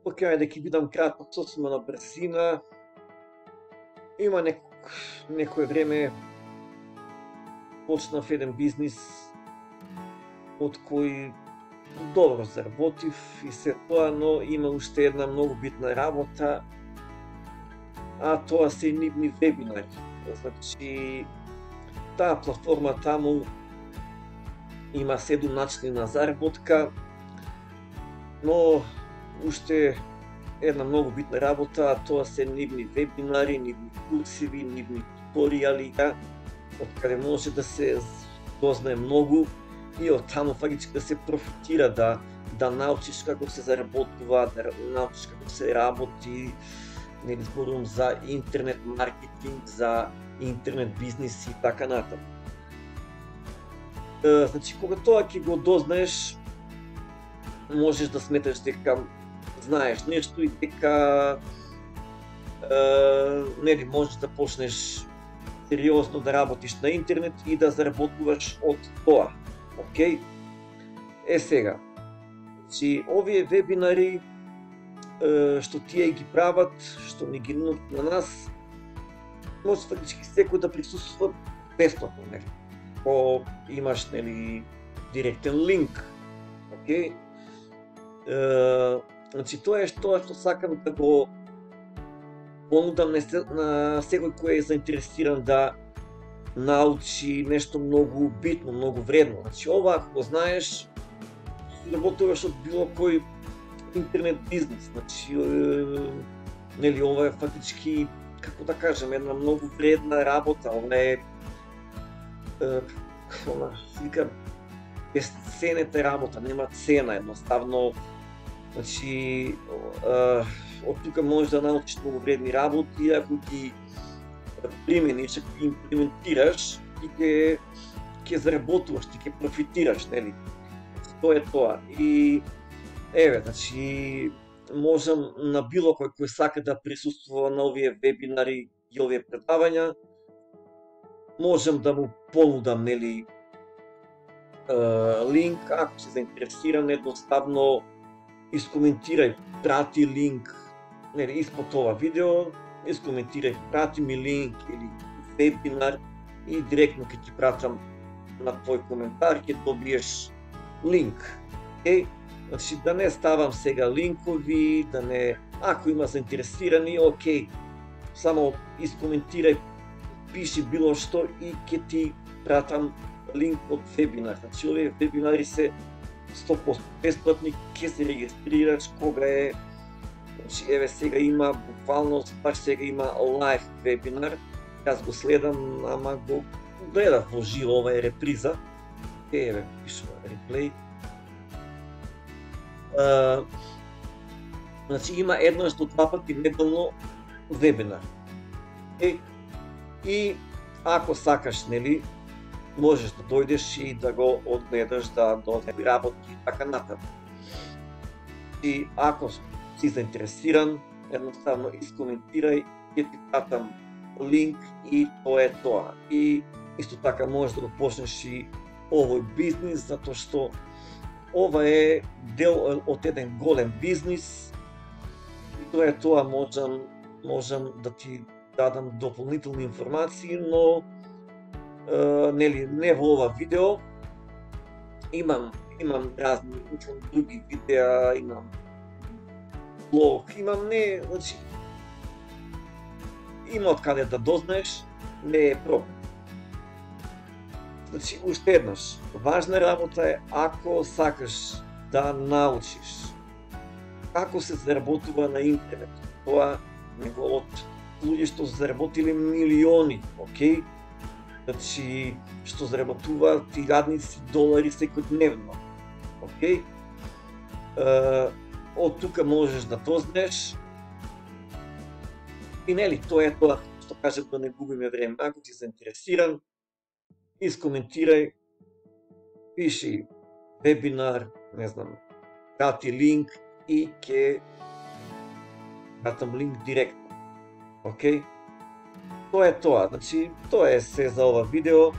Океј, ајде ќе бидам кратко, сосема на брзина. Има некое време почнав еден бизнис од кој добро заработив и се тоа, но има уште една многу битна работа, а тоа се нивни вебинари. Значи, таа платформа таму има 7 начини на заработка, но уште една многу битна работа, а тоа се нивни вебинари, нивни курсиви, нивни туторијали, од каде може да се дознае многу и од таму фактички да се профитира, да научиш како се заработува, да научиш како се работи, нели зборувам за интернет маркетинг, за интернет бизнис и така натаму. Значи, кога тоа ќе го дознаеш, можеш да сметаш дека знаеш нешто и дека нели можеш да почнеш сериозно да работиш на интернет и да заработуваш од тоа. Океј? Сега, значи, овие вебинари што тие ги прават, што ни ги нудат на нас, може фактички секој да присуствува бесплатно, нели? Ако имаш, нели, директен линк. Океј? Значи, тоа е тоа што сакам да го понудам на секој кој е заинтересиран да научи нешто многу битно, многу вредно. Значи, ова ако го знаеш, работуваш од било кој интернет бизнес. Значи, нели, ова е фактички, како да кажем, една многу вредна работа. Ова е вика безценета работа, нема цена, едноставно. Значи, од тука можеш да научиш многу вредни работи, ако ги примениш, ако ги имплементираш, ти ќе заработуваш, ти ќе профитираш, нели? Тоа е тоа. И еве, значи, можам на било кој сака да присуствува на овие вебинари и овие предавања, можам да му понудам, нели, линк, ако си заинтересиран, едноставно искоментирај, прати линк, нели, испод ова видео, искоментирај, прати ми линк или вебинар и директно ќе ти пратам на твој коментар, ќе добиеш линк. Значи, да не ставам сега линкови, да не, ако има заинтересирани, окей, само искоментирај, пиши било што и ќе ти пратам линк од вебинар. Значи, овие вебинари се 100% бесплатни, ќе се регистрираш кога е. Значи, еве сега има, буквално, баш сега има лайв вебинар, јас го следам, ама го гледав во живо, ова е реприза. Еве, пишува реплей. Значи, има еднаш до 2 пати неделно вебинар. И ако сакаш, нели, можеш да дојдеш и да го одгледаш, да работи и така натаму. И ако си заинтересиран, едноставно искоментирај, ќе ти пратам линк и тоа е тоа. И исто така можеш да го почнеш и овој бизнис, затоа што ова е дел од еден голем бизнис и тоа е тоа. Можам да ти дадам дополнителни информации, но нели, не во ова видео. Имам разни други видеа, имам блог, значи, има од каде да дознаеш, не е проблем. Значи, уште еднаш, важна работа е ако сакаш да научиш како се заработува на интернет. Тоа него од луѓе што заработиле милиони, окей? Значи, што заработуваат илјадници долари секојдневно, окей? Од тука можеш да дознаеш. И нели, тоа е тоа, што кажем, да не губиме време. Ако си заинтересиран, искоментирај, пиши вебинар, не знам, прати линк и ќе пратам линк директно. Океј? Тоа е тоа, значи, тоа е се за ова видео.